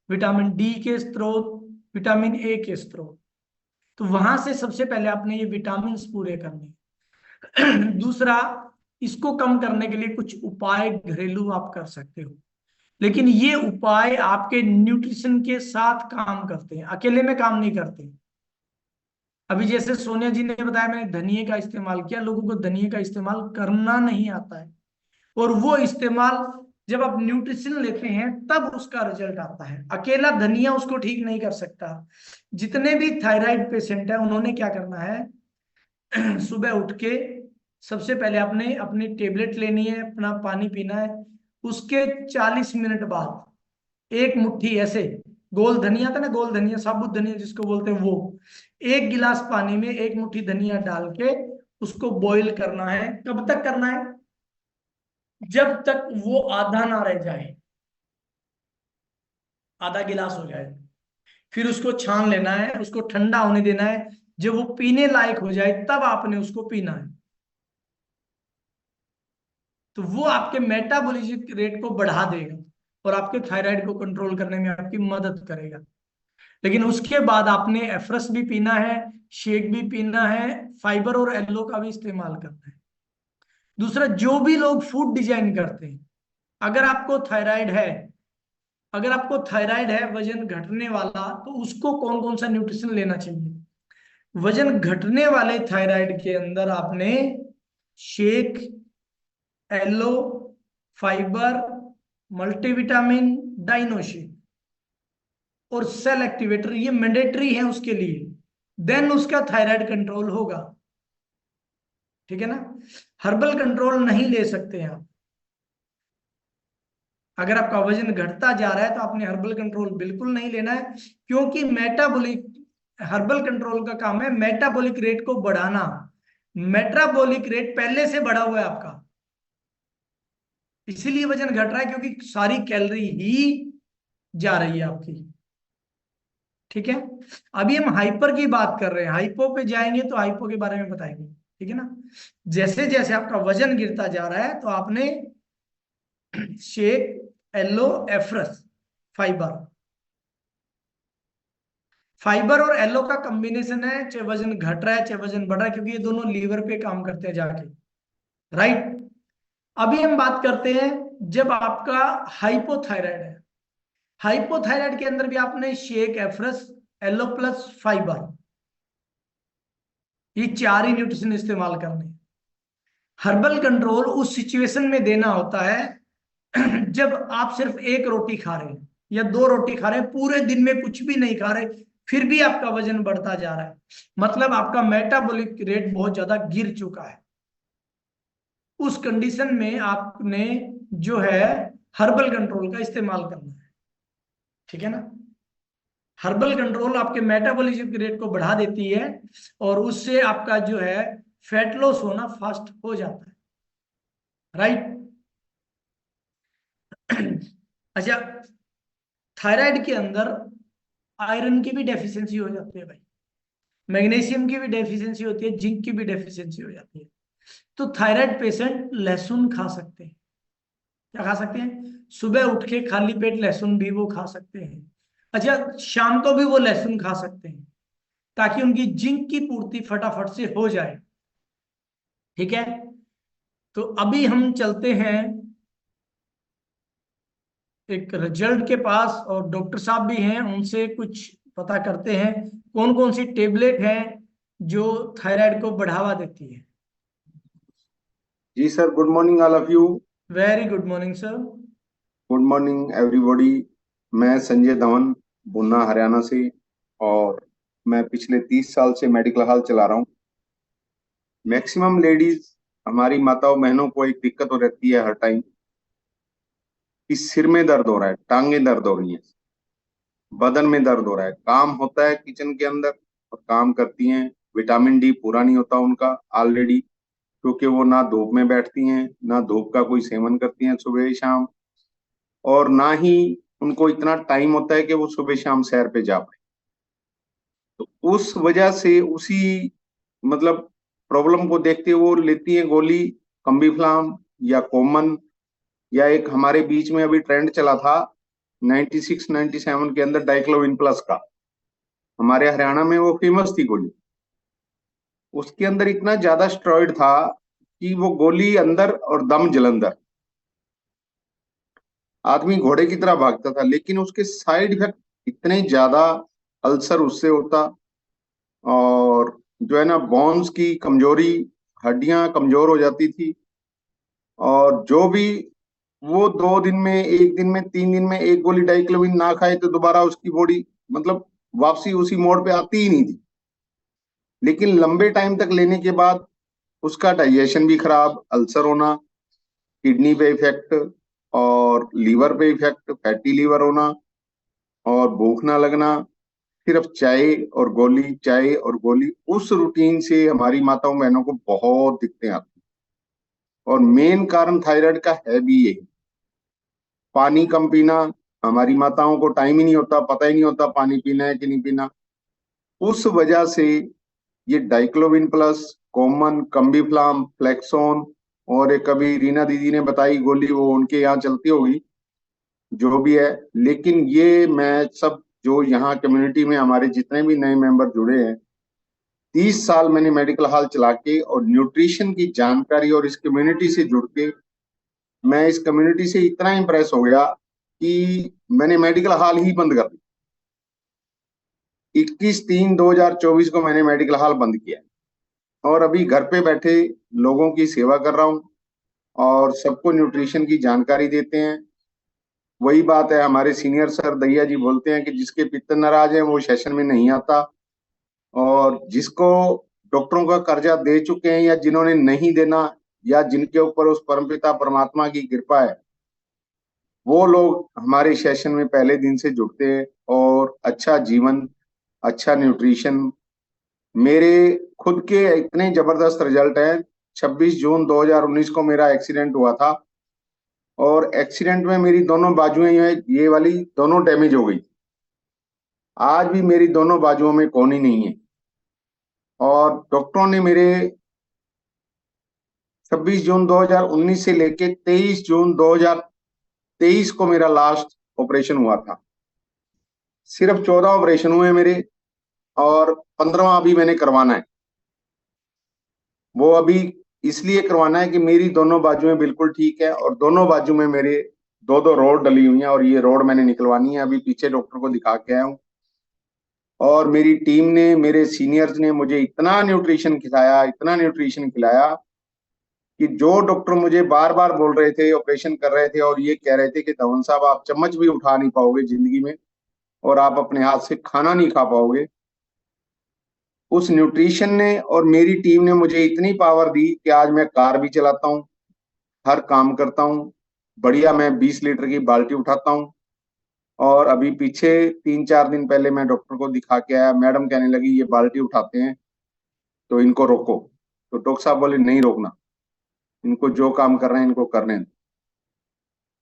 विटामिन डी के स्रोत, विटामिन ए के स्रोत। तो वहां से सबसे पहले आपने ये विटामिन पूरे करने। दूसरा, इसको कम करने के लिए कुछ उपाय घरेलू आप कर सकते हो, लेकिन ये उपाय आपके न्यूट्रिशन के साथ काम करते हैं, अकेले में काम नहीं करते। अभी जैसे सोनिया जी ने बताया, मैंने धनिए का इस्तेमाल किया, लोगों को धनिए का इस्तेमाल करना नहीं आता है, और वो इस्तेमाल जब आप न्यूट्रिशन लेते हैं तब उसका रिजल्ट आता है। अकेला धनिया उसको ठीक नहीं कर सकता। जितने भी थायराइड पेशेंट है उन्होंने क्या करना है, सुबह उठ के सबसे पहले आपने अपनी टेबलेट लेनी है, अपना पानी पीना है, उसके 40 मिनट बाद एक मुट्ठी ऐसे गोल धनिया था ना, गोल धनिया, साबुत धनिया जिसको बोलते हैं, वो एक गिलास पानी में एक मुट्ठी धनिया डाल के उसको बॉईल करना है। कब तक करना है, जब तक वो आधा ना रह जाए, आधा गिलास हो जाए। फिर उसको छान लेना है, उसको ठंडा होने देना है, जब वो पीने लायक हो जाए तब आपने उसको पीना है। तो वो आपके मेटाबॉलिज्म रेट को बढ़ा देगा और आपके थायराइड को कंट्रोल करने में आपकी मदद करेगा। लेकिन उसके बाद आपने एफरस भी पीना है, शेक भी पीना है, फाइबर और एलो का भी इस्तेमाल करना है। दूसरा, जो भी लोग फूड डिजाइन करते हैं, अगर आपको थायराइड है, अगर आपको थायराइड है वजन घटने वाला, तो उसको कौन कौन सा न्यूट्रिशन लेना चाहिए। वजन घटने वाले थायराइड के अंदर आपने शेक, एलो, फाइबर, मल्टीविटामिन, डाइनोशिन और सेल एक्टिवेटर, ये मैंडेटरी है उसके लिए, देन उसका थायराइड कंट्रोल होगा। ठीक है ना। हर्बल कंट्रोल नहीं ले सकते हैं आप। अगर आपका वजन घटता जा रहा है तो आपने हर्बल कंट्रोल बिल्कुल नहीं लेना है, क्योंकि मेटाबॉलिक, हर्बल कंट्रोल का काम है मेटाबॉलिक रेट को बढ़ाना। मेटाबॉलिक रेट पहले से बढ़ा हुआ है आपका, इसीलिए वजन घट रहा है, क्योंकि सारी कैलोरी ही जा रही है आपकी। ठीक है। अभी हम हाइपर की बात कर रहे हैं, हाइपो पे जाएंगे तो हाइपो के बारे में बताएंगे। ठीक है ना। जैसे जैसे आपका वजन गिरता जा रहा है तो आपने शेक, एलो, एफ्रस, फाइबर, फाइबर और एलो का कॉम्बिनेशन है, चाहे वजन घट रहा है चाहे वजन बढ़ रहा है, क्योंकि ये दोनों लीवर पे काम करते हैं जाके। राइट। अभी हम बात करते हैं जब आपका हाइपोथायराइड है। हाइपोथायराइड के अंदर भी आपने शेक, एफ्रस, एलो प्लस फाइबर, ये चार ही न्यूट्रिशन इस्तेमाल करने। हर्बल कंट्रोल उस सिचुएशन में देना होता है जब आप सिर्फ एक रोटी खा रहे हैं या दो रोटी खा रहे हैं, पूरे दिन में कुछ भी नहीं खा रहे, फिर भी आपका वजन बढ़ता जा रहा है, मतलब आपका मेटाबॉलिक रेट बहुत ज्यादा गिर चुका है। उस कंडीशन में आपने जो है हर्बल कंट्रोल का इस्तेमाल करना है। ठीक है ना। हर्बल कंट्रोल आपके मेटाबॉलिज्म रेट को बढ़ा देती है और उससे आपका जो है फैट लॉस होना फास्ट हो जाता है। राइट। अच्छा, थायराइड के अंदर आयरन की भी डेफिशिएंसी हो जाती है भाई, मैग्नीशियम की भी डेफिशिएंसी होती है, जिंक की भी डेफिशिएंसी हो जाती है। तो थायराइड पेशेंट लहसुन खा सकते हैं। क्या खा सकते हैं, सुबह उठ के खाली पेट लहसुन भी वो खा सकते हैं। अच्छा, शाम को भी वो लहसुन खा सकते हैं, ताकि उनकी जिंक की पूर्ति फटाफट से हो जाए। ठीक है। तो अभी हम चलते हैं एक रिजल्ट के पास, और डॉक्टर साहब भी हैं, उनसे कुछ पता करते हैं कौन कौन सी टेबलेट है जो थायराइड को बढ़ावा देती है। जी sir, good morning all of you. Very good morning sir. Good morning everybody. मैं संजय धवन, भुन्ना हरियाणा से, और मैं पिछले 30 साल से मेडिकल हॉल चला रहा हूँ। मैक्सिमम लेडीज, हमारी माताओं बहनों को एक दिक्कत हो रहती है हर टाइम कि सिर में दर्द हो रहा है, टांगे दर्द हो रही है, बदन में दर्द हो रहा है। काम होता है किचन के अंदर और काम करती हैं, विटामिन डी पूरा नहीं होता उनका ऑलरेडी, क्योंकि वो ना धूप में बैठती हैं, ना धूप का कोई सेवन करती हैं सुबह शाम, और ना ही उनको इतना टाइम होता है कि वो सुबह शाम सैर पे जा पाए। तो उस वजह से उसी मतलब प्रॉब्लम को देखते हुए वो लेती हैं गोली कम्बीफ्लाम या कॉमन, या एक हमारे बीच में अभी ट्रेंड चला था 96 97 के अंदर डाइक्लोविन प्लस का, हमारे हरियाणा में वो फेमस थी गोली। उसके अंदर इतना ज्यादा स्टेरॉइड था कि वो गोली अंदर और दम जलंधर, आदमी घोड़े की तरह भागता था, लेकिन उसके साइड इफेक्ट इतने ज्यादा, अल्सर उससे होता, और जो है ना बोन्स की कमजोरी, हड्डियां कमजोर हो जाती थी, और जो भी वो 2 दिन में, 1 दिन में, 3 दिन में एक गोली डाइक्लोविन ना खाए तो दोबारा उसकी बॉडी मतलब वापसी उसी मोड़ पे आती ही नहीं थी। लेकिन लंबे टाइम तक लेने के बाद उसका डाइजेशन भी खराब, अल्सर होना, किडनी पे इफेक्ट, और लीवर पे इफेक्ट, फैटी लीवर होना, और भूख ना लगना, सिर्फ चाय और गोली, चाय और गोली। उस रूटीन से हमारी माताओं बहनों को बहुत दिक्कतें आती, और मेन कारण थायराइड का है भी यही, पानी कम पीना। हमारी माताओं को टाइम ही नहीं होता, पता ही नहीं होता पानी पीना है कि नहीं पीना। उस वजह से ये डाइक्लोविन प्लस, कॉमन, कम्बीफ्लाम, फ्लेक्सोन, और एक अभी रीना दीदी ने बताई गोली, वो उनके यहाँ चलती होगी, जो भी है। लेकिन ये मैं सब जो यहाँ कम्युनिटी में हमारे जितने भी नए मेंबर जुड़े हैं, 30 साल मैंने मेडिकल हॉल चला के और न्यूट्रिशन की जानकारी और इस कम्युनिटी से जुड़ के, मैं इस कम्युनिटी से इतना इंप्रेस हो गया कि मैंने मेडिकल हॉल ही बंद कर दिया। 21/3/2024 को मैंने मेडिकल हॉल बंद किया, और अभी घर पे बैठे लोगों की सेवा कर रहा हूँ और सबको न्यूट्रिशन की जानकारी देते हैं। वही बात है, हमारे सीनियर सर दैया जी बोलते हैं कि जिसके पित्त नाराज है वो सेशन में नहीं आता, और जिसको डॉक्टरों का कर्जा दे चुके हैं या जिन्होंने नहीं देना, या जिनके ऊपर उस परमपिता परमात्मा की कृपा है, वो लोग हमारे सेशन में पहले दिन से जुड़ते हैं, और अच्छा जीवन, अच्छा न्यूट्रिशन। मेरे खुद के इतने जबरदस्त रिजल्ट हैं। 26 जून 2019 को मेरा एक्सीडेंट हुआ था, और एक्सीडेंट में मेरी दोनों बाजुएं ये वाली दोनों डैमेज हो गई। आज भी मेरी दोनों बाजुओं में कोहनी नहीं है, और डॉक्टरों ने मेरे 26 जून 2019 से लेके 23 जून 2023 को मेरा लास्ट ऑपरेशन हुआ था। सिर्फ 14 ऑपरेशन हुए मेरे, और 15वां अभी मैंने करवाना है। वो अभी इसलिए करवाना है कि मेरी दोनों बाजुएं बिल्कुल ठीक है, और दोनों बाजू में मेरे 2-2 रोड डली हुई हैं, और ये रोड मैंने निकलवानी है। अभी पीछे डॉक्टर को दिखा के आया हूँ, और मेरी टीम ने, मेरे सीनियर्स ने मुझे इतना न्यूट्रिशन खिलाया, इतना न्यूट्रिशन खिलाया, कि जो डॉक्टर मुझे बार बार बोल रहे थे, ऑपरेशन कर रहे थे, और ये कह रहे थे कि धवन साहब आप चम्मच भी उठा नहीं पाओगे जिंदगी में, और आप अपने हाथ से खाना नहीं खा पाओगे, उस न्यूट्रिशन ने और मेरी टीम ने मुझे इतनी पावर दी कि आज मैं कार भी चलाता हूँ, हर काम करता हूँ बढ़िया। मैं 20 लीटर की बाल्टी उठाता हूँ, और अभी पीछे 3-4 दिन पहले मैं डॉक्टर को दिखा के आया, मैडम कहने लगी ये बाल्टी उठाते हैं तो इनको रोको। तो डॉक्टर साहब बोले नहीं रोकना, इनको जो काम कर रहे हैं इनको करने दो।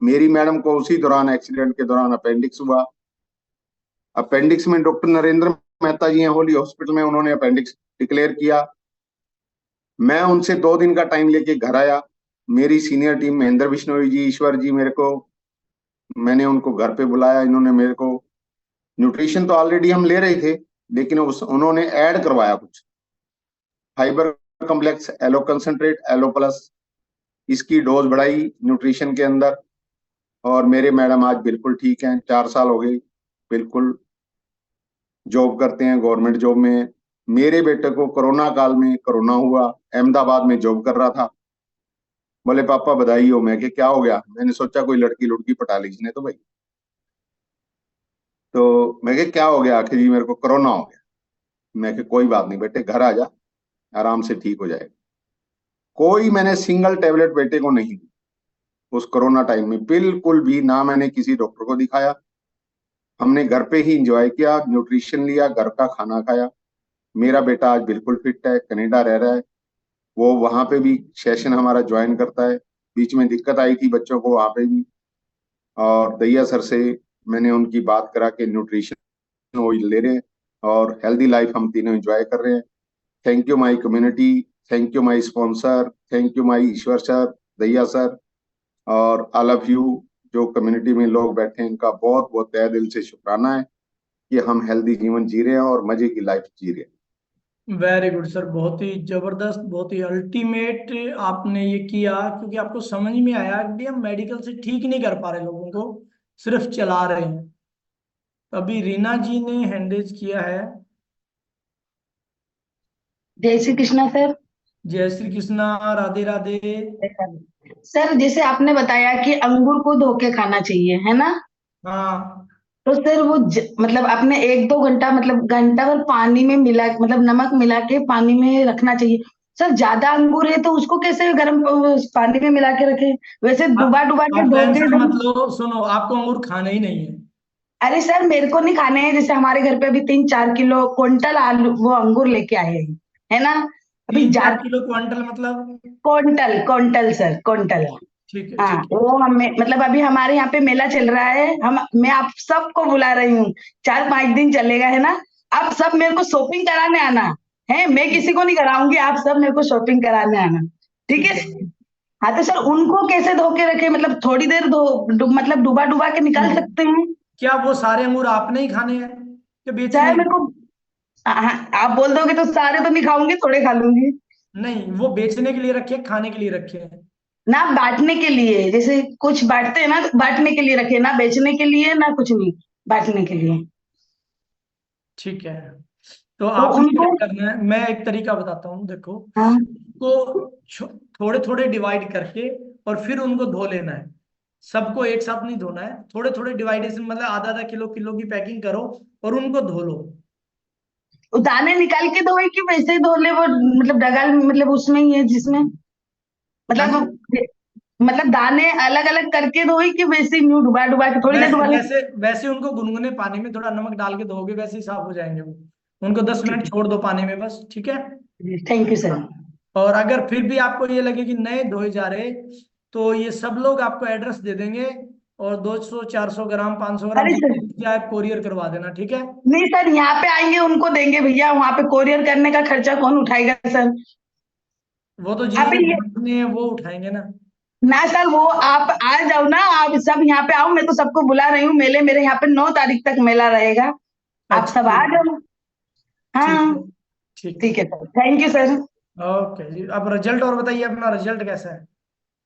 मेरी मैडम को उसी दौरान, एक्सीडेंट के दौरान, अपेंडिक्स हुआ। अपेंडिक्स में डॉक्टर नरेंद्र मेहता जी हैं होली हॉस्पिटल में, उन्होंने अपेंडिक्स डिक्लेयर किया। मैं उनसे 2 दिन का टाइम लेके घर आया। मेरी सीनियर टीम महेंद्र बिश्नोई जी, ईश्वर जी, मेरे को, मैंने उनको घर पे बुलाया। इन्होंने मेरे को, न्यूट्रिशन तो ऑलरेडी हम ले रहे थे, लेकिन उन्होंने ऐड करवाया कुछ, fibre complex, aloe concentrate, aloe plus, इसकी डोज बढ़ाई न्यूट्रिशन के अंदर। और मेरे मैडम आज बिल्कुल ठीक हैं, 4 साल हो गए, बिल्कुल जॉब करते हैं, गवर्नमेंट जॉब में है। मेरे बेटे को कोरोना काल में कोरोना हुआ, अहमदाबाद में जॉब कर रहा था। बोले पापा बधाई हो। मैं कि क्या हो गया? मैंने सोचा कोई लड़की लुड़की पटा ली इसने तो भाई। तो मैं कि क्या हो गया? आखिर जी मेरे को कोरोना हो गया। मैं कि कोई बात नहीं बेटे, घर आ जा, आराम से ठीक हो जाएगा। कोई मैंने सिंगल टेबलेट बेटे को नहीं दी उस कोरोना टाइम में, बिल्कुल भी ना। मैंने किसी डॉक्टर को दिखाया, हमने घर पे ही इंजॉय किया, न्यूट्रिशन लिया, घर का खाना खाया। मेरा बेटा आज बिल्कुल फिट है, कनाडा रह रहा है, वो वहां पे भी सेशन हमारा ज्वाइन करता है। बीच में दिक्कत आई थी बच्चों को वहां पे भी, और दैया सर से मैंने उनकी बात करा के न्यूट्रिशन ऑयल ले रहे हैं और हेल्दी लाइफ हम तीनों एंजॉय कर रहे हैं। Thank you my community, thank you my sponsor, thank you my Ishwar sir, दैया सर, और ऑल ऑफ यू जो कम्युनिटी में लोग बैठे हैं, इनका बहुत बहुत तहे दिल से शुक्राना है कि हम हेल्दी जीवन जी रहे हैं और मजे की लाइफ जी रहे हैं। वेरी गुड सर, बहुत ही जबरदस्त, बहुत ही अल्टीमेट आपने ये किया, क्योंकि आपको समझ में आया कि हम मेडिकल से ठीक नहीं कर पा रहे लोगों को, सिर्फ चला रहे हैं। अभी रीना जी ने हैंडेज किया है। जय श्री कृष्णा सर। जय श्री कृष्णा, राधे राधे। सर जैसे आपने बताया कि अंगूर को धो के खाना चाहिए, है ना? हाँ, तो सर वो मतलब आपने 1-2 घंटा मतलब घंटा भर पानी में मिला मतलब नमक मिला के पानी में रखना चाहिए। सर ज्यादा अंगूर है तो उसको कैसे गर्म पानी में मिला के रखे? वैसे डुबा डुबा के आप धो के टेंशन मत लो, सुनो, आपको अंगूर खाना ही नहीं है। अरे सर मेरे को नहीं खाने हैं, जैसे हमारे घर पे अभी 3-4 किलो क्विंटल आलू वो अंगूर लेके आए हैं, है ना? अभी 3-4 किलो क्विंटल मतलब? Quintal quintal sir quintal. ठीक है, हाँ ठीक है। वो हमें मतलब अभी हमारे यहाँ पे मेला चल रहा है, मैं आप सबको बुला रही हूँ, 4-5 दिन चलेगा, है ना? आप सब मेरे को शॉपिंग कराने आना है, मैं किसी को नहीं कराऊंगी, आप सब मेरे को शॉपिंग कराने आना, ठीक ठीक है? है। हाँ तो सर उनको कैसे धो के रखे, मतलब थोड़ी देर मतलब डुबा डुबा के निकाल हम्म, सकते हैं? क्या वो सारे अंगूर आपने ही खाने हैं कि बेचने चाहे हैं? मेरे को हाँ, आप बोल दोगे तो सारे तो नहीं खाऊंगी, थोड़े खा लूंगी नहीं, वो बेचने के लिए रखे हैं, खाने के लिए रखे हैं? ना, बांटने के लिए, जैसे कुछ बांटते हैं ना, तो बांटने के लिए रखे, ना बेचने के लिए ना कुछ नहीं, बांटने के लिए। ठीक है, तो तो आपने उनको क्या करना है, मैं एक तरीका बताता हूँ, देखो। हाँ को थोड़े थोड़े डिवाइड करके और फिर उनको धो लेना है। सबको एक साथ नहीं धोना है, थोड़े थोड़े डिवाइडेशन, मतलब आधा आधा किलो किलो की पैकिंग करो और उनको धो लो। दाने निकाल के धोए कि वैसे ही धो ले वो, मतलब डगाल मतलब उसमें ही है जिसमें, हाँ जी। मतलब मतलब दाने अलग अलग करके धोए कि वैसे ही न्यू डुबा डुबा के थोड़ी देर वैसे डुबा ले? वैसे वैसे उनको गुनगुने पानी में थोड़ा नमक डाल के धोगे, वैसे ही साफ हो जाएंगे वो। उनको 10 मिनट छोड़ दो पानी में बस, ठीक है। Thank you sir. और अगर फिर भी आपको ये लगे कि नए धोए जा रहे, तो ये सब लोग आपको एड्रेस दे देंगे, और 200 400 ग्राम 500 ग्राम अरे सर जितने आप कोरियर करवा देना, ठीक है। नहीं सर, यहाँ पे आएंगे उनको देंगे भैया, वहां पे कोरियर करने का खर्चा कौन उठाएगा सर? वो तो आप जिन्होंने ये बांटने हैं वो उठाएंगे ना। ना सर, वो आप आ जाओ ना, आप सब यहाँ पे आओ, मैं तो सबको बुला रही हूँ मेले, मेरे यहाँ पे 9 तारीख तक मेला रहेगा, आप अच्छा, सब आ ठीक है, जाओ। ठीक है, हाँ ठीक ठीक है सर, थैंक यू सर। है। ओके जी, अब रिजल्ट और बताइए, अपना रिजल्ट कैसा है?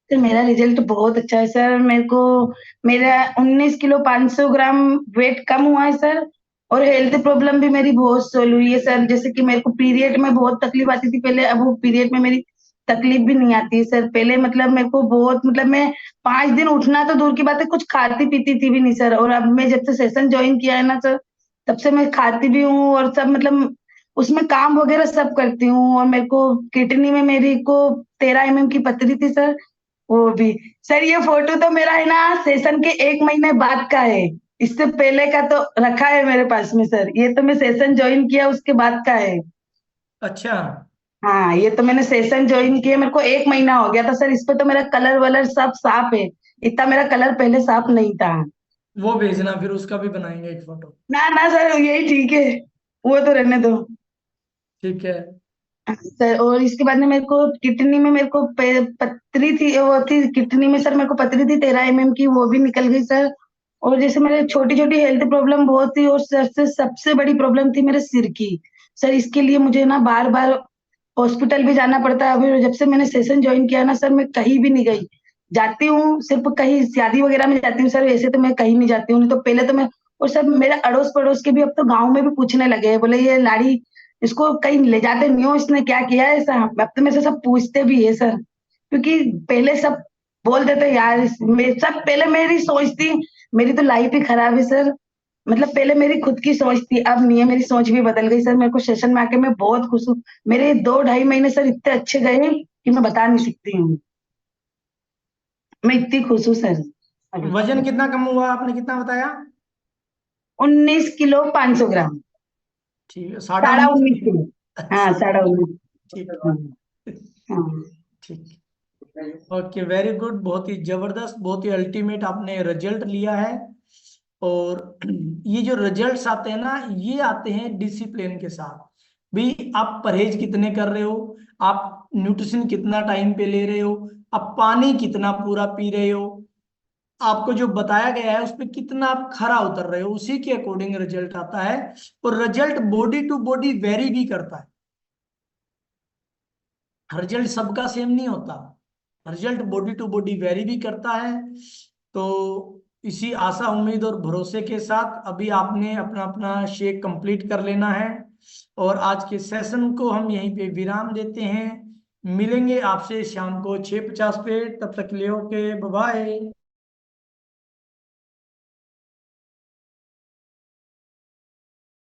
सर मेरा रिजल्ट बहुत अच्छा है सर, मेरे को मेरा 19 किलो 500 ग्राम वेट कम हुआ है सर, और हेल्थ प्रॉब्लम भी मेरी बहुत सोल्व हुई है सर, जैसे कि मेरे को पीरियड में बहुत तकलीफ आती थी पहले, अब वो पीरियड में मेरी तकलीफ भी नहीं आती है सर। पहले मतलब मेरे को बहुत मतलब मैं 5 दिन उठना तो दूर की बात है, कुछ खाती पीती थी भी नहीं सर, और अब मैं जब से सेशन ज्वाइन किया है ना सर, तब से मैं खाती भी हूँ और सब मतलब उसमें काम वगैरह सब करती हूँ, और मेरे को किडनी में मेरी को 13 mm की पथरी थी सर, वो भी। सर ये फोटो तो मेरा है ना सेशन के 1 महीने बाद का है, इससे पहले का तो रखा है मेरे पास में सर, ये तो मैं सेशन ज्वाइन किया उसके बाद का है। अच्छा, हाँ ये तो मैंने सेशन ज्वाइन किया, मेरे को 1 महीना हो गया था सर, इस पे तो मेरा कलर वलर सब साफ है, इतना मेरा कलर पहले साफ नहीं था। वो भेजना, फिर उसका भी बनाएंगे एक फोटो। ना ना सर यही ठीक है, वो तो रहने दो। ठीक है। सर और इसके बाद में मेरे को किडनी में मेरे को पथरी थी, वो थी किडनी में सर, मेरे को पथरी थी 13 mm की, वो भी निकल गई सर। और जैसे मेरे छोटी छोटी हेल्थ प्रॉब्लम बहुत थी, और सर से सबसे बड़ी प्रॉब्लम थी मेरे सिर की सर, इसके लिए मुझे ना बार बार हॉस्पिटल भी जाना पड़ता है। अभी जब से मैंने सेशन ज्वाइन किया ना सर, मैं कहीं भी नहीं गई, जाती हूँ सिर्फ कहीं शादी वगैरह में जाती हूँ सर, वैसे तो मैं कहीं नहीं जाती हूँ, नहीं तो पहले तो मैं, और सब मेरे अड़ोस पड़ोस के भी अब तो गाँव में भी पूछने लगे हैं, बोले ये लाड़ी इसको कहीं ले जाते नहीं हो, इसने क्या किया है ऐसा, अब तो मेरे से सब पूछते भी है सर, क्योंकि पहले सब बोलते थे यार सब पहले मेरी सोच थी, मेरी तो लाइफ ही खराब है सर, मतलब पहले मेरी खुद की सोच थी, अब नहीं है, मेरी सोच भी बदल गई सर, मेरे को सेशन में आके मैं बहुत खुश हूँ, मेरे 2-2.5 महीने सर इतने अच्छे गए कि मैं बता नहीं सकती हूँ, मैं इतनी खुश हूँ सर अभी। वजन कितना कम हुआ, आपने कितना बताया? 19 किलो 500 ग्राम, ठीक है, साढ़ा 19.5 उन्नीस किलो। किलो हाँ 19.5। ठीक है। हाँ। ठीक, ओके, वेरी गुड, बहुत ही जबरदस्त, बहुत ही अल्टीमेट आपने रिजल्ट लिया है। और ये जो रिजल्ट्स आते हैं ना, ये आते हैं डिसिप्लिन के साथ। भाई आप परहेज कितने कर रहे हो, आप न्यूट्रिशन कितना टाइम पे ले रहे हो, आप पानी कितना पूरा पी रहे हो, आपको जो बताया गया है उस पर कितना आप खरा उतर रहे हो, उसी के अकॉर्डिंग रिजल्ट आता है। और result body to body vary भी करता है, रिजल्ट सबका सेम नहीं होता, result body to body vary भी करता है। तो इसी आशा उम्मीद और भरोसे के साथ अभी आपने अपना अपना शेक कंप्लीट कर लेना है, और आज के सेशन को हम यहीं पे विराम देते हैं। मिलेंगे आपसे शाम को 6:50 पे, तब तक ले ओके, बाय बाय।